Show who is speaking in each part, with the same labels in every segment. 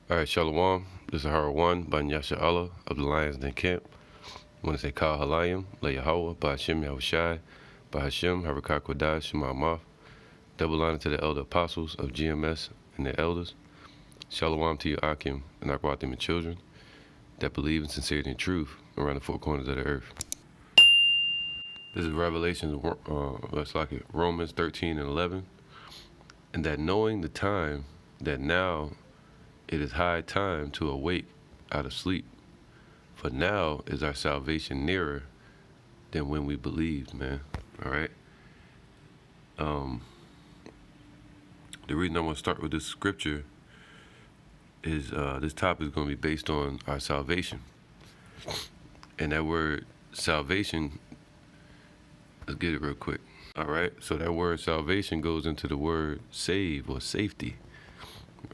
Speaker 1: All right, Shalom. This is Hara 1 by Nyasha Allah of the Lions Den Camp. I want to say Kal Halayim, Le Yahweh, by Hashem Yahushai, by Hashem, Harakah Kodash, Shema Maf. Double honor to the elder apostles of GMS and their elders. Shalom to you, Akim, and Akwatim and children that believe in sincerity and truth around the four corners of the earth. This is Revelations, Romans 13 and 11. And that knowing the time, that now it is high time to awake out of sleep. For now is our salvation nearer than when we believed, man. All right. The reason I want to start with this scripture is this topic is going to be based on our salvation. And that word salvation, let's get it real quick. All right. So that word salvation goes into the word save or safety,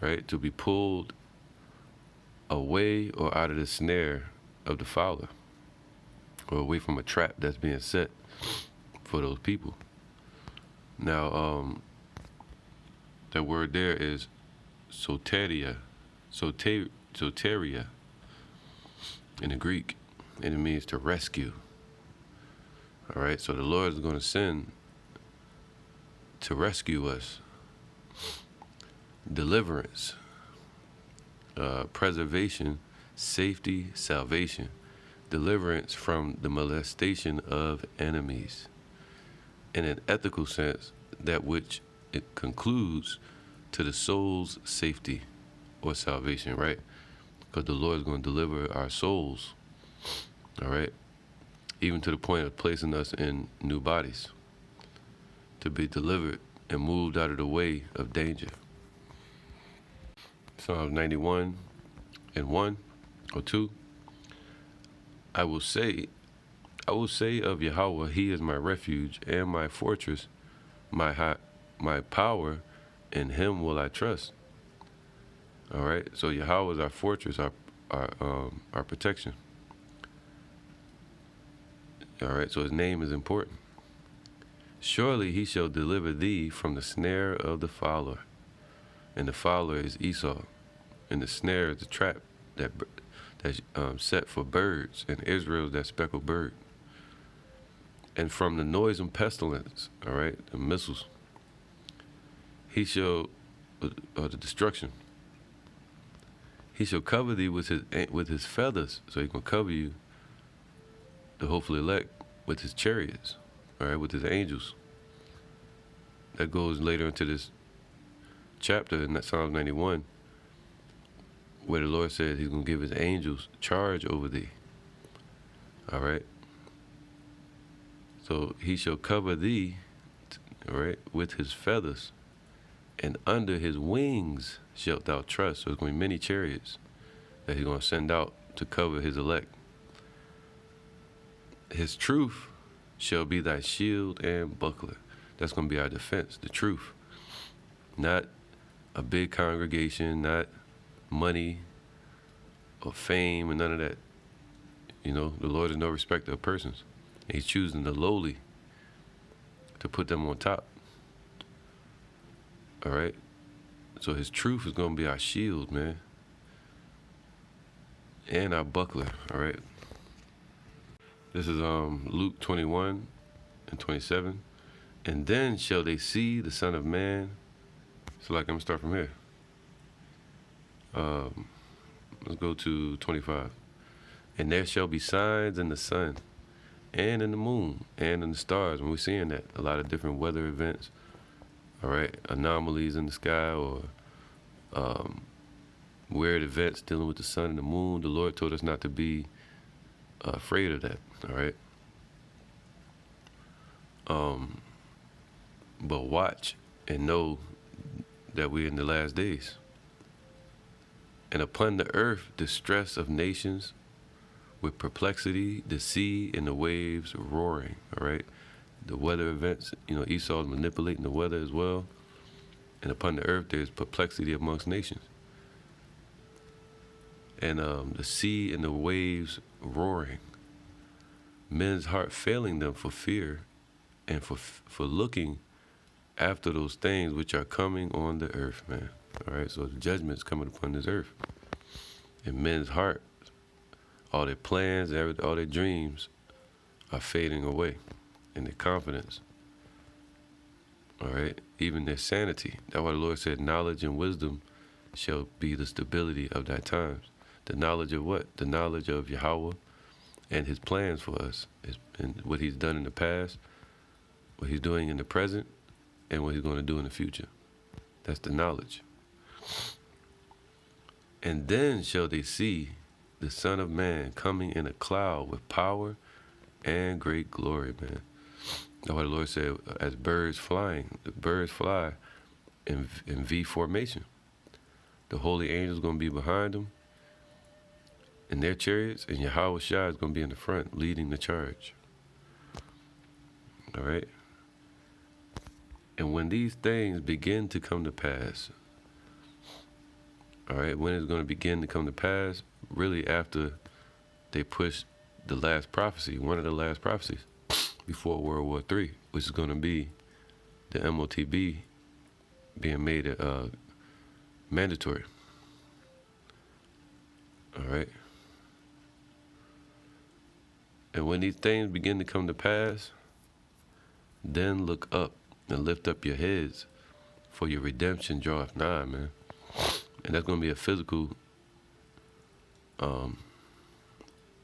Speaker 1: right? To be pulled away or out of the snare of the fowler, or away from a trap that's being set for those people. Now, that word there is soteria in the Greek, and it means to rescue. All right, so the Lord is going to send to rescue us, deliverance, preservation, safety, salvation, deliverance from the molestation of enemies. In an ethical sense, that which it concludes to the soul's safety or salvation, right? Because the Lord is going to deliver our souls, all right? Even to the point of placing us in new bodies to be delivered and moved out of the way of danger. Psalms 91 and 1 or 2. I will say of Yahweh, He is my refuge and my fortress, my power, in Him will I trust. All right, so Yahweh is our fortress, our protection. All right, so His name is important. Surely He shall deliver thee from the snare of the fowler, and the fowler is Esau, and the snare is the trap that's set for birds, and Israel is that speckled bird. And from the noisome pestilence, all right, the missiles, He shall, the destruction, He shall cover thee with His feathers, so He can cover you, the hopefully elect, with His chariots, all right, with His angels. That goes later into this chapter in that Psalms 91, where the Lord says He's going to give His angels charge over thee. All right. So He shall cover thee, all right, with His feathers, and under His wings shalt thou trust. So there's going to be many chariots that He's going to send out to cover His elect. His truth shall be thy shield and buckler. That's going to be our defense, the truth. Not a big congregation, not money or fame and none of that. You know, the Lord is no respecter of persons. He's choosing the lowly to put them on top. All right? So His truth is going to be our shield, man. And our buckler, all right? This is Luke 21 and 27. And then shall they see the Son of Man. So like, I'm going to start from here. Let's go to 25. And there shall be signs in the sun and in the moon and in the stars. When we're seeing that, a lot of different weather events, all right, anomalies in the sky, or weird events dealing with the sun and the moon. The Lord told us not to be afraid of that, all right? But watch and know that we're in the last days. And upon the earth, distress of nations, with perplexity, the sea and the waves roaring, all right? The weather events, you know, Esau is manipulating the weather as well. And upon the earth, there's perplexity amongst nations. And the sea and the waves roaring. Men's heart failing them for fear and for looking after those things which are coming on the earth, man. All right, so the judgment's coming upon this earth. In men's heart, all their plans, all their dreams are fading away, and their confidence. All right, even their sanity. That's why the Lord said, knowledge and wisdom shall be the stability of thy times. The knowledge of what? The knowledge of Yahweh and his plans for us, and what he's done in the past, what he's doing in the present, and what he's going to do in the future. That's the knowledge. And then shall they see the Son of Man coming in a cloud with power and great glory, man. That's why the Lord said, as birds flying, the birds fly in V formation. The holy angels going to be behind them in their chariots, and Yahweh Shai is going to be in the front leading the charge. All right? And when these things begin to come to pass, all right, when it's going to begin to come to pass, really after they push the last prophecy, one of the last prophecies before World War III, which is going to be the MOTB being made mandatory. All right. And when these things begin to come to pass, then look up and lift up your heads, for your redemption draweth nigh, man. And that's going to be a physical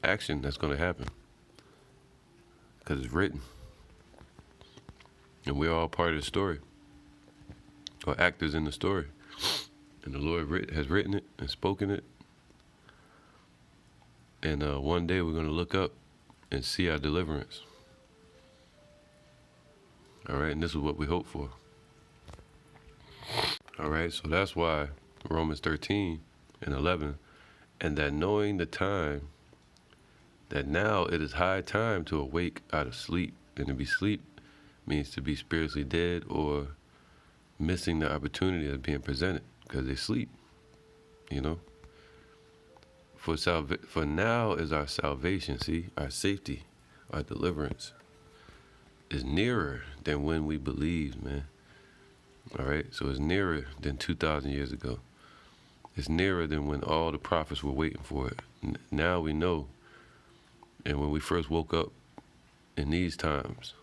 Speaker 1: action that's going to happen, because it's written. And we're all part of the story, or actors in the story. And the Lord has written it and spoken it. And one day we're going to look up and see our deliverance. All right, and this is what we hope for. All right, so that's why Romans 13:11, and that knowing the time, that now it is high time to awake out of sleep. And to be sleep means to be spiritually dead or missing the opportunity that's being presented because they sleep, you know. For now is our salvation, see, our safety, our deliverance is nearer than when we believed, man. All right, so it's nearer than 2,000 years ago. It's nearer than when all the prophets were waiting for it. Now we know. And when we first woke up in these times,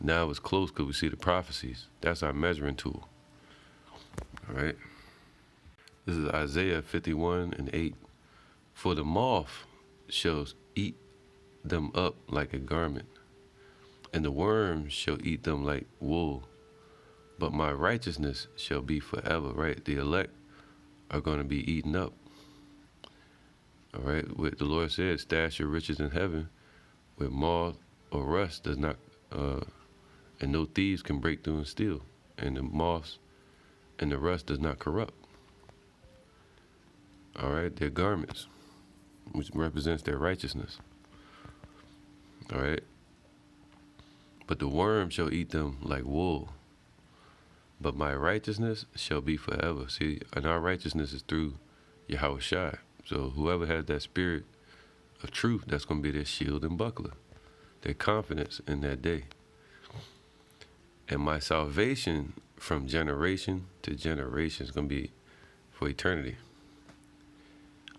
Speaker 1: now it's close because we see the prophecies. That's our measuring tool. All right. This is Isaiah 51:8. For the moth shall eat them up like a garment, and the worm shall eat them like wool. But my righteousness shall be forever, right? The elect are going to be eaten up. All right, what the Lord said, stash your riches in heaven, where moth or rust does not, and no thieves can break through and steal, and the moths and the rust does not corrupt. All right, their garments, which represents their righteousness. All right, but the worm shall eat them like wool. But my righteousness shall be forever. See, and our righteousness is through Yahweh Shai. So whoever has that spirit of truth, that's going to be their shield and buckler, their confidence in that day. And my salvation from generation to generation is going to be for eternity.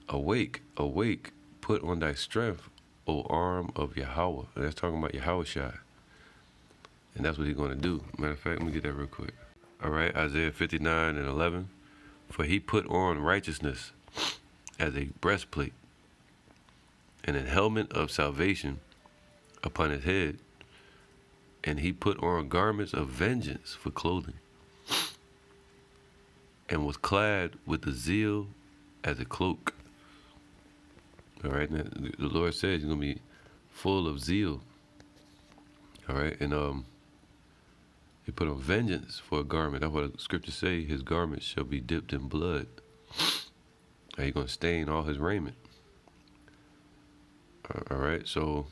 Speaker 1: Awake, awake, put on thy strength, O arm of Yahweh. And that's talking about Yahweh Shai. And that's what he's going to do. Matter of fact, let me get that real quick. All right, Isaiah 59:11. For he put on righteousness as a breastplate, and a helmet of salvation upon his head, and he put on garments of vengeance for clothing, and was clad with the zeal as a cloak. All right, now, the Lord says he's going to be full of zeal. All right, and he put on vengeance for a garment. That's what the scriptures say, his garments shall be dipped in blood. He's going to stain all his raiment. All right, so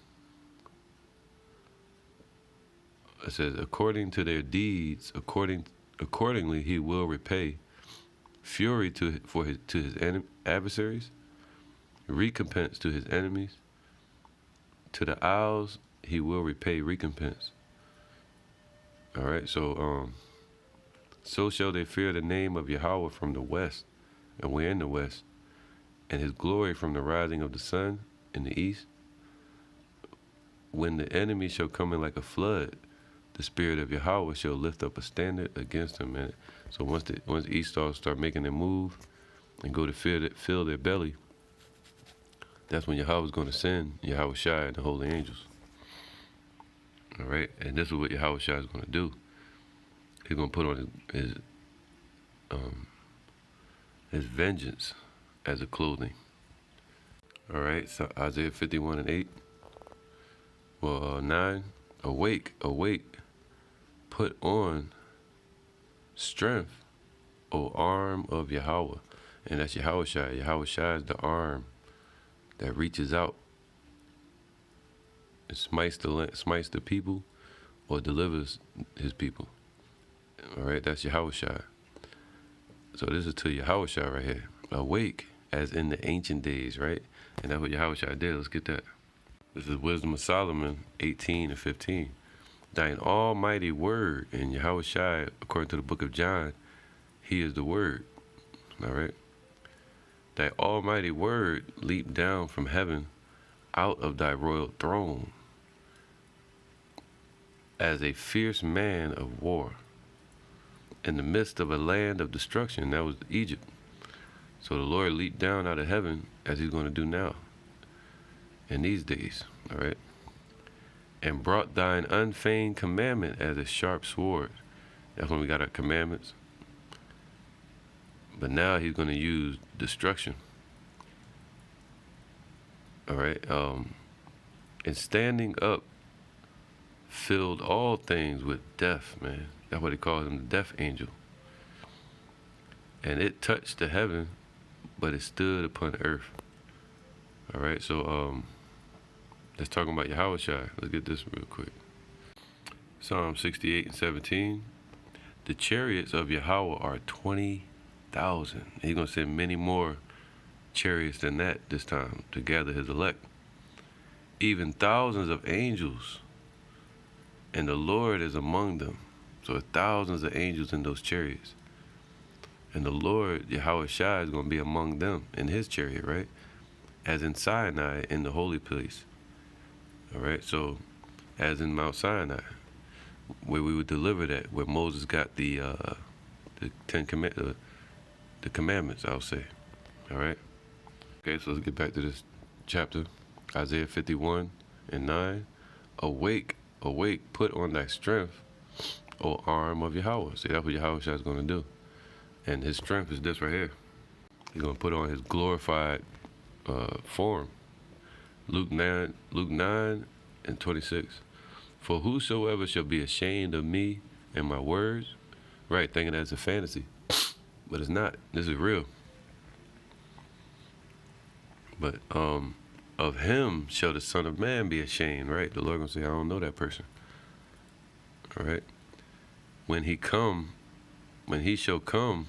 Speaker 1: it says, according to their deeds, accordingly he will repay fury to his adversaries, recompense to his enemies. To the owls he will repay recompense. All right, so shall they fear the name of Yahweh from the west, and we're in the west, and his glory from the rising of the sun in the east. When the enemy shall come in like a flood, the spirit of Yahweh shall lift up a standard against him. And so once Esau start making them move and go to fill their belly, that's when Yahweh is going to send Yahweh Shai and the holy angels. All right, and this is what Yahweh Shai is going to do. He's going to put on his vengeance as a clothing. All right, so Isaiah 51:8. Well, 9. Awake, awake, put on strength, O arm of Yahweh. And that's Yahweh Shai. Yahweh Shai is the arm that reaches out and smites the people or delivers his people. All right, that's Yahweh Shai. So this is to Yahweh Shai right here. Awake, as in the ancient days, right? And that's what Yahweh Shai did. Let's get that. This is Wisdom of Solomon 18:15. Thine almighty word, and Yahweh Shai, according to the book of John, he is the word. All right. Thy almighty word leaped down from heaven out of thy royal throne as a fierce man of war in the midst of a land of destruction. That was Egypt. So the Lord leaped down out of heaven as he's going to do now in these days. All right. And brought thine unfeigned commandment as a sharp sword. That's when we got our commandments. But now he's going to use destruction. All right. And standing up filled all things with death, man. That's what he calls him, the death angel. And it touched the heaven, but it stood upon earth. All right. So let's talk about Yahweh Shai. Let's get this real quick. Psalm 68:17. The chariots of Yahweh are 20,000. He's going to send many more chariots than that this time to gather his elect. Even thousands of angels, and the Lord is among them. So thousands of angels in those chariots. And the Lord, Yahweh Shai, is going to be among them in his chariot, right? As in Sinai, in the holy place. All right, so as in Mount Sinai, where we would deliver that, where Moses got the commandments, I'll say. All right. Okay, so let's get back to this chapter, Isaiah 51:9. Awake, awake, put on thy strength, O arm of Yahweh. See, that's what Yahweh is going to do, and his strength is this right here. He's going to put on his glorified form. Luke 9:26. For whosoever shall be ashamed of me and my words, right, thinking that's a fantasy, but it's not. This is real. But of him shall the Son of Man be ashamed, right? The Lord gonna say, I don't know that person. All right. When he shall come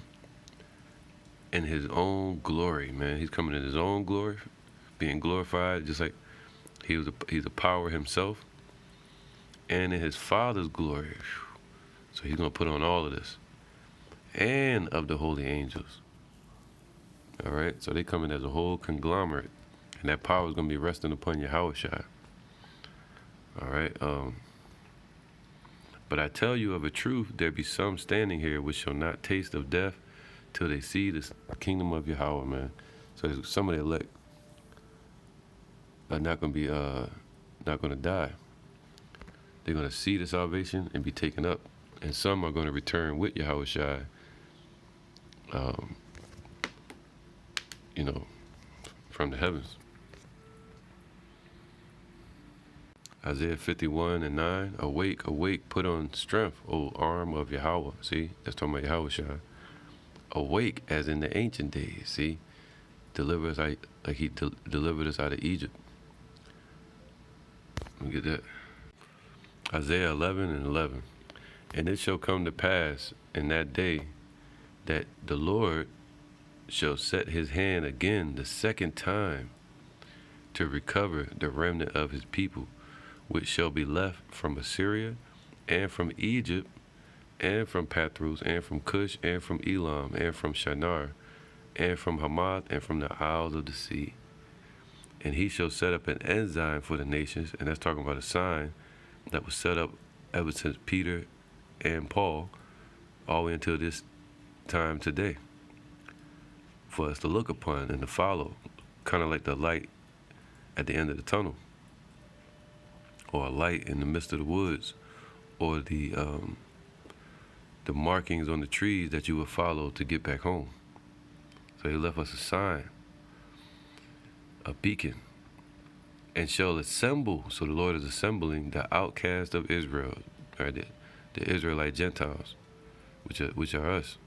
Speaker 1: in his own glory, man. He's coming in his own glory, being glorified, just like he's a power himself, and in his Father's glory. So he's going to put on all of this, and of the holy angels. All right, so they come in as a whole conglomerate, and that power is going to be resting upon Yahweh Shai. All right, but I tell you of a truth, there be some standing here which shall not taste of death till they see the kingdom of Yahweh, man. So some of the elect are not going to be not going to die. They're going to see the salvation and be taken up, and some are going to return with Yahweh Shai, from the heavens. Isaiah 51:9. Awake, awake, put on strength, O arm of Yahweh. See, that's talking about Yahweh Shai. Awake, as in the ancient days. See, deliver us like he delivered us out of Egypt. Let me get that. Isaiah 11:11. And it shall come to pass in that day that the Lord shall set his hand again the second time to recover the remnant of his people, which shall be left from Assyria, and from Egypt, and from Pathrus, and from Cush, and from Elam, and from Shinar, and from Hamath, and from the isles of the sea. And he shall set up an ensign for the nations, and that's talking about a sign that was set up ever since Peter and Paul, all the way until this time today, for us to look upon and to follow, kind of like the light at the end of the tunnel, or a light in the midst of the woods, or the markings on the trees that you would follow to get back home. So he left us a sign, a beacon, and shall assemble. So the Lord is assembling the outcast of Israel, right? The Israelite Gentiles, which are us,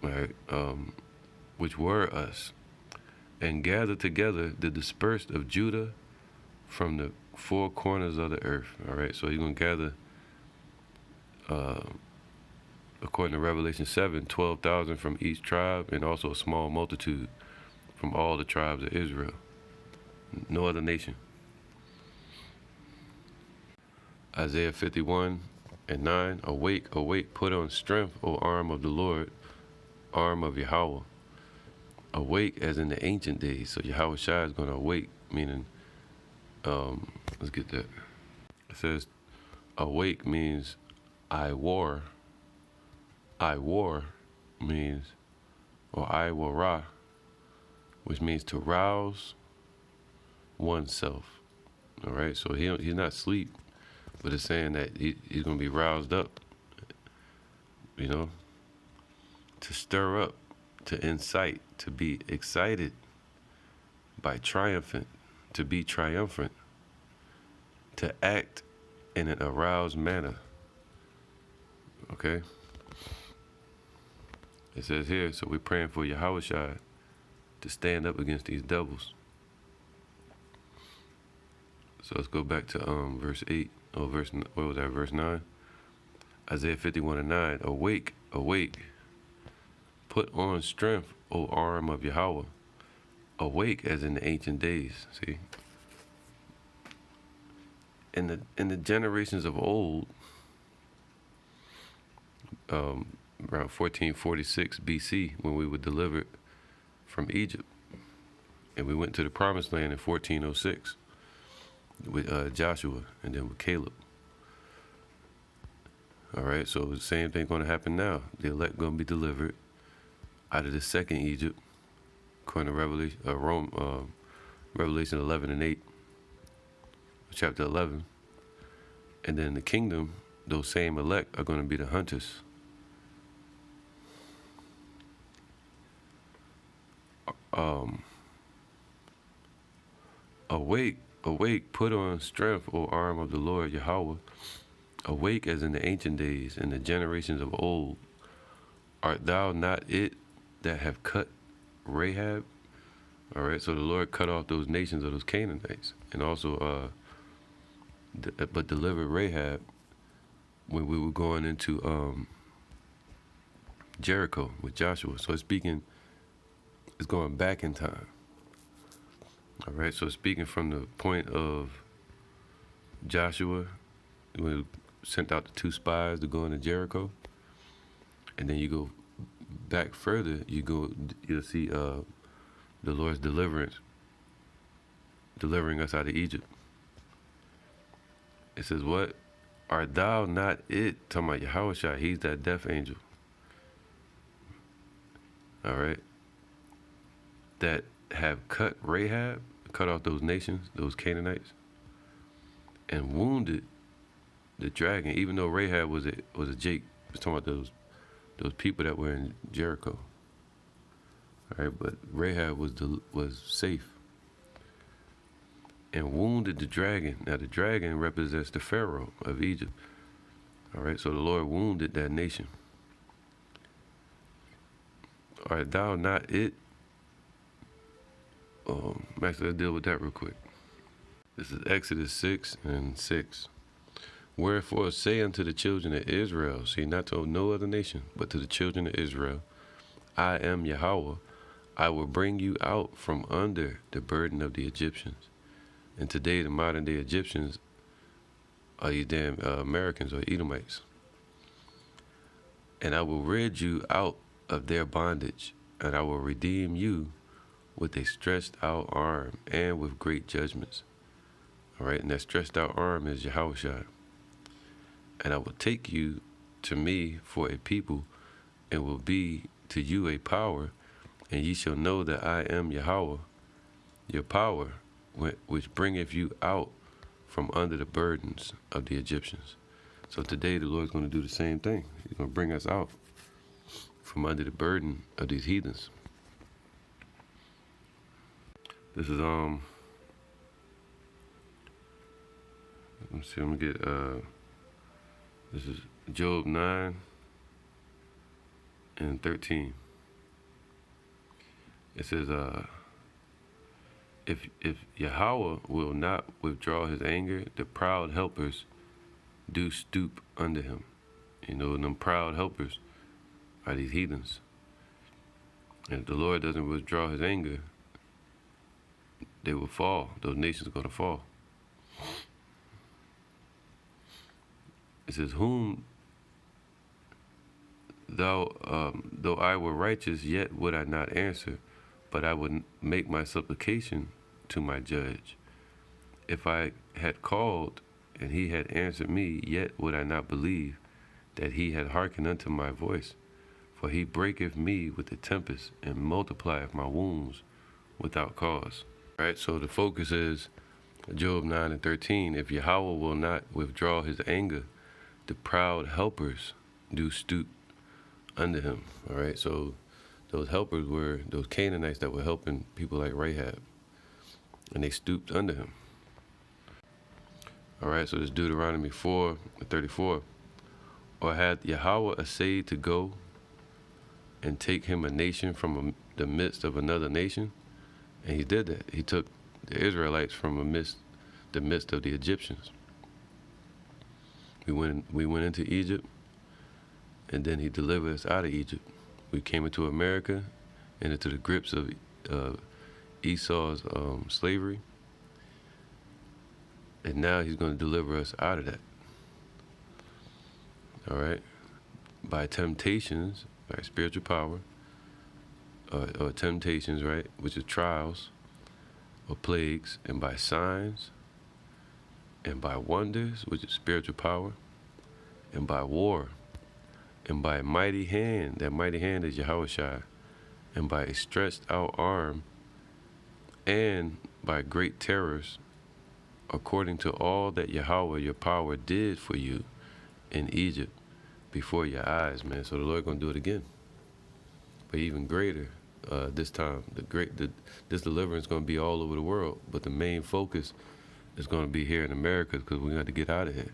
Speaker 1: right? Which were us, and gather together the dispersed of Judah from the four corners of the earth. All right, so you're gonna gather, according to Revelation 7, 12,000 from each tribe, and also a small multitude from all the tribes of Israel. No other nation. Isaiah 51:9, awake, awake, put on strength, O arm of the Lord, arm of Yahweh. Awake as in the ancient days. So Yahweh Shai is going to awake, meaning, let's get that. It says, awake means I war. I war means, or I will ra, which means to rouse oneself. All right, so he's not asleep, but it's saying that he's going to be roused up, to stir up, to incite, to be excited by triumphant, to be triumphant, to act in an aroused manner. Okay? It says here, so we're praying for Yahweh Shai to stand up against these devils. So let's go back to verse 8, or verse 9? Isaiah 51:9, awake, awake, put on strength, O arm of Yahweh. Awake as in the ancient days. See? In the generations of old, around 1446 BC, when we were delivered from Egypt, and we went to the promised land in 1406 with Joshua and then with Caleb. All right, so the same thing going to happen now. The elect going to be delivered out of the second Egypt, according to Revelation 11:8, chapter 11. And then in the kingdom, those same elect are going to be the hunters. Awake, awake, put on strength, O arm of the Lord Yahweh. Awake as in the ancient days, in the generations of old. Art thou not it that have cut Rahab? All right, so the Lord cut off those nations of those Canaanites, and also, but delivered Rahab when we were going into Jericho with Joshua. So it's going back in time. All right, so speaking from the point of Joshua, when he sent out the 2 spies to go into Jericho, and then you go back further, you'll see the Lord's delivering us out of Egypt. It says, what? Art thou not it? Talking about Yahweh Shai, he's that death angel. All right. That have cut Rahab, cut off those nations, those Canaanites, and wounded the dragon. Even though Rahab was a Jake, was talking about those people that were in Jericho. All right, but Rahab was safe, and wounded the dragon. Now the dragon represents the Pharaoh of Egypt. All right, so the Lord wounded that nation. Art thou not it? Actually, let's deal with that real quick. This is Exodus 6:6. Wherefore say unto the children of Israel, see, not to no other nation, but to the children of Israel, I am Yahweh. I will bring you out from under the burden of the Egyptians. And today, the modern day Egyptians are these damn Americans or Edomites. And I will rid you out of their bondage, and I will redeem you with a stretched out arm and with great judgments. All right, and that stretched out arm is Yahushua. And I will take you to me for a people, and will be to you a power, and ye shall know that I am Yahweh, your power, which bringeth you out from under the burdens of the Egyptians. So today the Lord's going to do the same thing. He's going to bring us out from under the burden of these heathens. This is let me see, I'm gonna get this is Job 9 and 13. It says if Yahweh will not withdraw his anger, the proud helpers do stoop under him. You know, and them proud helpers are these heathens. And if the Lord doesn't withdraw his anger, they will fall. Those nations are going to fall. It says, whom though I were righteous, yet would I not answer, but I would make my supplication to my judge. If I had called, and he had answered me, yet would I not believe that he had hearkened unto my voice. For he breaketh me with the tempest, and multiplieth my wounds without cause. Right, so the focus is Job 9 and 13. If Yahweh will not withdraw his anger, the proud helpers do stoop under him. All right, so those helpers were those Canaanites that were helping people like Rahab, and they stooped under him. All right, so this Deuteronomy 4 and 34. Or hath Yahweh essayed to go and take him a nation from the midst of another nation? And he did that. He took the Israelites from the midst of the Egyptians. We went into Egypt, and then he delivered us out of Egypt. We came into America and into the grips of Esau's slavery. And now he's going to deliver us out of that. All right? By temptations, by spiritual power, or temptations, right, which is trials or plagues, and by signs, and by wonders, which is spiritual power, and by war, and by a mighty hand. That mighty hand is Yahushua, and by a stretched out arm, and by great terrors, according to all that Yahweh your power did for you in Egypt before your eyes, man. So the Lord gonna do it again, but even greater. This time, this deliverance is going to be all over the world, but the main focus is going to be here in America, because we got to get out of here,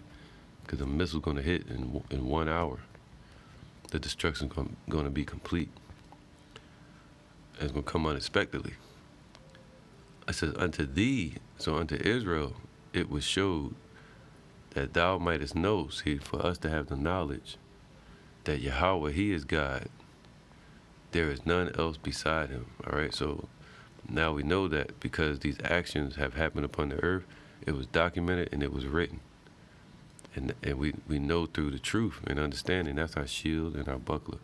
Speaker 1: because the missile's going to hit in 1 hour. The destruction is going to be complete. It's going to come unexpectedly. It says, unto thee, so unto Israel, it was showed that thou mightest know, see, for us to have the knowledge that Yahweh, he is God. There is none else beside him. All right, so now we know that because these actions have happened upon the earth, it was documented and it was written. And we know through the truth and understanding. That's our shield and our buckler.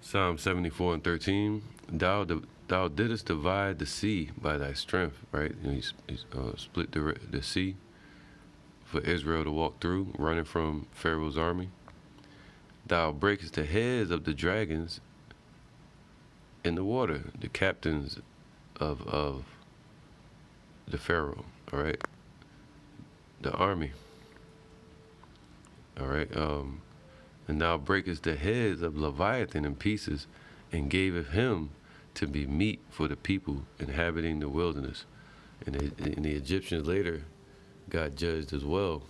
Speaker 1: Psalm 74 and 13. Thou didst divide the sea by thy strength, right? And he split the sea for Israel to walk through, running from Pharaoh's army. Thou breakest the heads of the dragons in the water, the captains of the Pharaoh, all right? The army, all right? And thou breakest the heads of Leviathan in pieces, and gavest him to be meat for the people inhabiting the wilderness. And the Egyptians later got judged as well.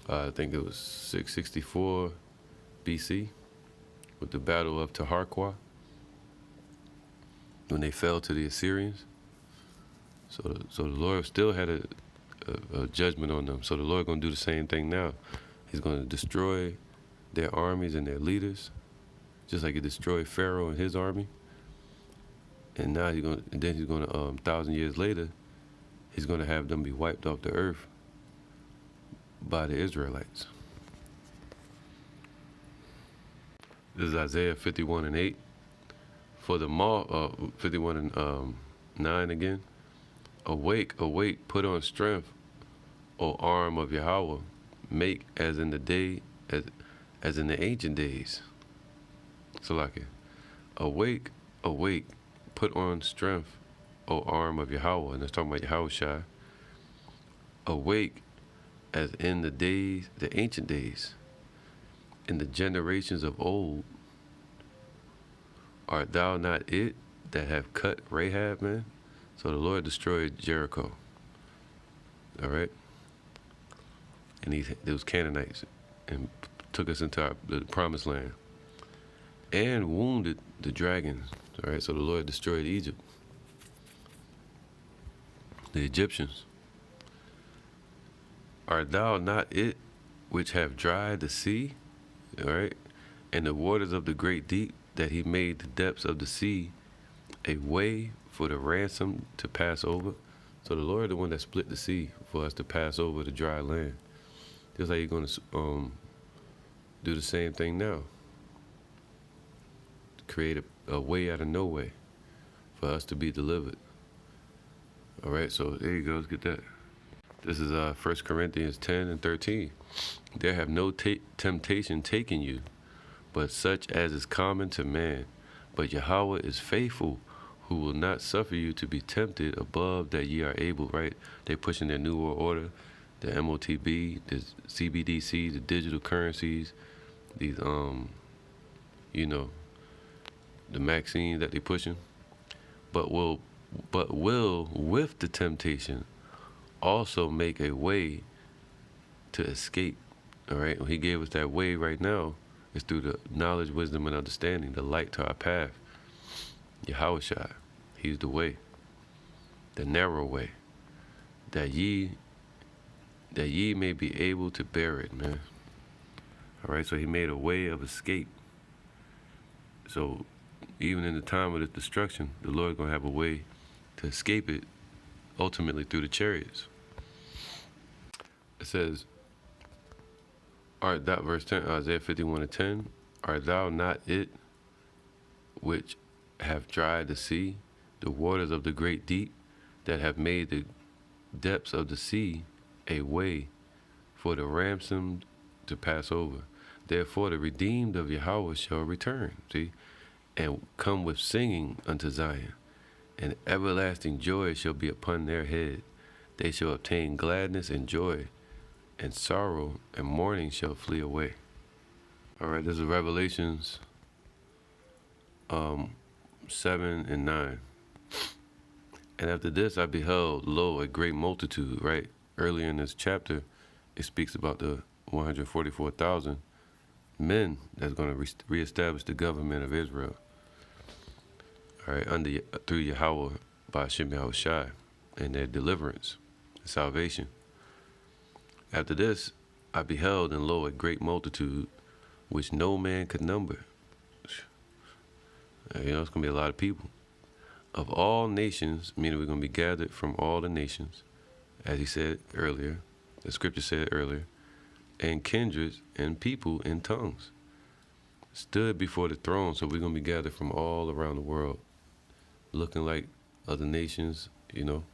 Speaker 1: I think it was 664 BC with the battle of Taharqua, when they fell to the Assyrians. So the Lord still had a judgment on them. So the Lord going to do the same thing now. He's going to destroy their armies and their leaders, just like he destroyed Pharaoh and his army. And now he's going to 1,000 years later, he's going to have them be wiped off the earth by the Israelites. This is Isaiah 51 and 8. For the Maw, 51 and 9 again. Awake, awake, put on strength, O arm of Yahweh. Make as in the day, as in the ancient days. Salakia. Awake, awake, put on strength, O arm of Yahweh. And it's talking about Yahweh Shai. Awake as in the days, the ancient days, in the generations of old. Art thou not it that have cut Rahab, man? So the Lord destroyed Jericho. All right? And those Canaanites and took us into the promised land. And wounded the dragons. All right? So the Lord destroyed Egypt. The Egyptians. Art thou not it which have dried the sea? All right? And the waters of the great deep, that he made the depths of the sea a way for the ransom to pass over. So the Lord, the one that split the sea for us to pass over the dry land. Just like you're going to do the same thing now. Create a way out of no way for us to be delivered. All right, so there you go. Let's get that. This is 1 Corinthians 10 and 13. There have no temptation taken you, but such as is common to man. But Yahweh is faithful, who will not suffer you to be tempted above that ye are able, right? They're pushing their New World Order, the MOTB, the CBDC, the digital currencies, these, you know, the vaccine that they're pushing. But will, with the temptation, also make a way to escape, all right? He gave us that way right now. It's through the knowledge, wisdom, and understanding, the light to our path. Yahweh Shai, he's the way, the narrow way, that ye may be able to bear it, man. All right, so he made a way of escape. So even in the time of this destruction, the Lord's going to have a way to escape it, ultimately through the chariots. It says, verse 10, Isaiah 51 and 10, art thou not it which have dried the sea, the waters of the great deep, that have made the depths of the sea a way for the ransomed to pass over? Therefore the redeemed of Yahweh shall return, see, and come with singing unto Zion, and everlasting joy shall be upon their head. They shall obtain gladness and joy, and sorrow and mourning shall flee away. All right, this is Revelations 7 and 9. And after this I beheld, lo, a great multitude, right? Earlier in this chapter, it speaks about the 144,000 men that's going to reestablish the government of Israel. All right, through Yahweh, by Hashem Yahweh Shai, and their deliverance and salvation. After this, I beheld, and lo, a great multitude, which no man could number. You know, it's going to be a lot of people. Of all nations, meaning we're going to be gathered from all the nations, as he said earlier, the scripture said earlier, and kindreds and people and tongues stood before the throne. So we're going to be gathered from all around the world, looking like other nations, you know,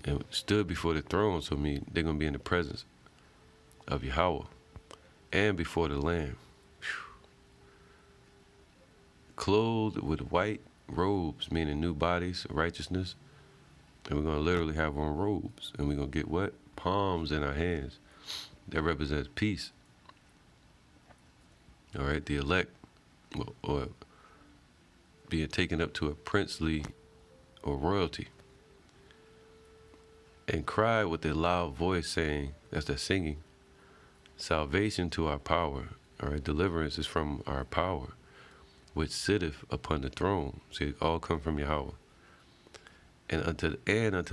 Speaker 1: and stood before the throne. So I mean, they're going to be in the presence of Yahweh and before the Lamb, clothed with white robes, meaning new bodies of righteousness. And we're going to literally have on robes, and we're going to get what? Palms in our hands. That represents peace. All right, the elect, or being taken up to a princely or royalty, and cry with a loud voice, saying, that's the singing, salvation to our power. All right, deliverance is from our power, which sitteth upon the throne. See, it all come from Yahweh. And unto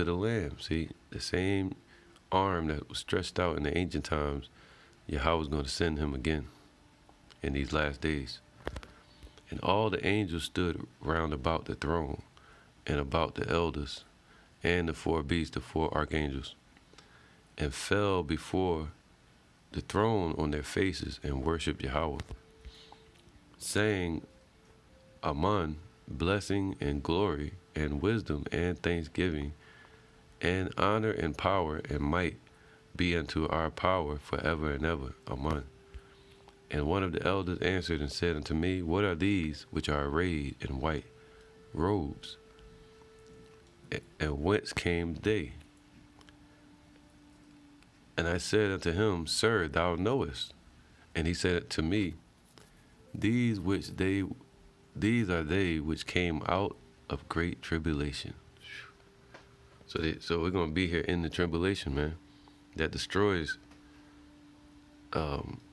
Speaker 1: the Lamb. See, the same arm that was stretched out in the ancient times, Yahweh is going to send him again in these last days. And all the angels stood round about the throne, and about the elders, and the four beasts, the four archangels, and fell before the throne on their faces and worshiped Yahweh, saying, Aman, blessing and glory and wisdom and thanksgiving and honor and power and might be unto our power forever and ever. Amen. And one of the elders answered and said unto me, What are these which are arrayed in white robes? And whence came they? And I said unto him, Sir, thou knowest. And he said to me, These are they which came out of great tribulation. So we're gonna be here in the tribulation, man. That destroys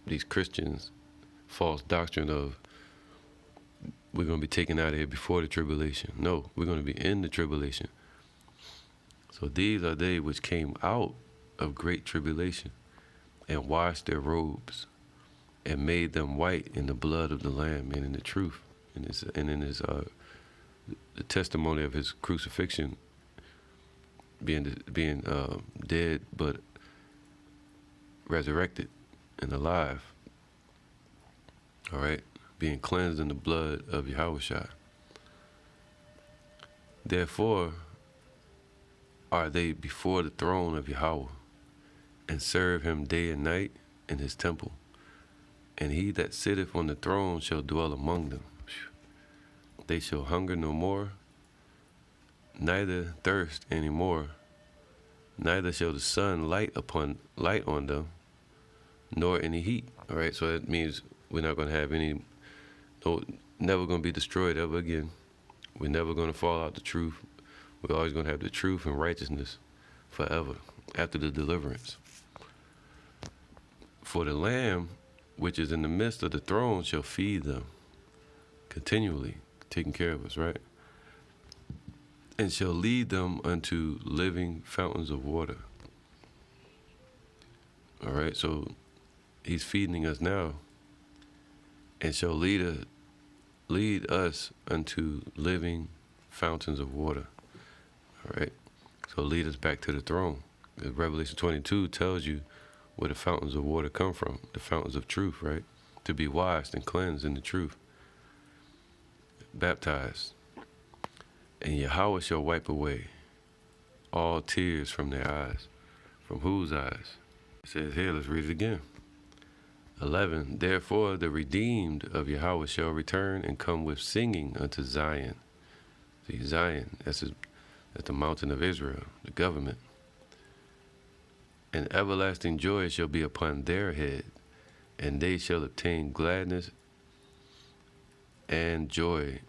Speaker 1: these Christians' false doctrine of we're gonna be taken out of here before the tribulation. No, we're gonna be in the tribulation. So these are they which came out of great tribulation and washed their robes and made them white in the blood of the Lamb and in the truth and in his the testimony of his crucifixion, being dead but resurrected and alive. All right, being cleansed in the blood of Yahushua. Therefore are they before the throne of Yahweh, and serve him day and night in his temple. And he that sitteth on the throne shall dwell among them. They shall hunger no more, neither thirst any more, neither shall the sun light on them, nor any heat. All right, so that means we're not going to have never going to be destroyed ever again. We're never going to fall out the truth. We're always going to have the truth and righteousness forever after the deliverance. For the Lamb which is in the midst of the throne shall feed them continually, taking care of us, right? And shall lead them unto living fountains of water. All right, so he's feeding us now, and shall lead us unto living fountains of water. All right, so lead us back to the throne. Revelation 22 tells you where the fountains of water come from, the fountains of truth, right? To be washed and cleansed in the truth, baptized. And Yahweh shall wipe away all tears from their eyes. From whose eyes? It says here, let's read it again. 11, therefore the redeemed of Yahweh shall return and come with singing unto Zion. See, Zion, that's the mountain of Israel, the government. And everlasting joy shall be upon their head, and they shall obtain gladness and joy,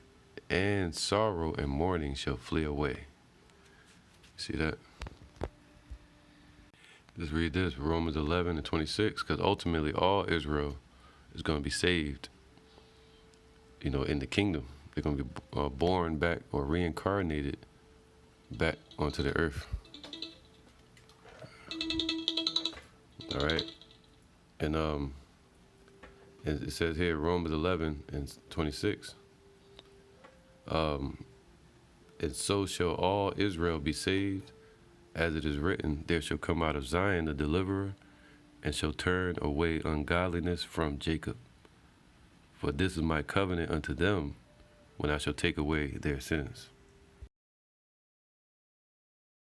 Speaker 1: and sorrow and mourning shall flee away. See that? Let's read this, Romans 11 and 26, because ultimately all Israel is going to be saved, in the kingdom. They're going to be born back or reincarnated back onto the earth. All right, and it says here, Romans 11 and 26. And so shall all Israel be saved, as it is written, there shall come out of Zion a deliverer, and shall turn away ungodliness from Jacob. For this is my covenant unto them, when I shall take away their sins.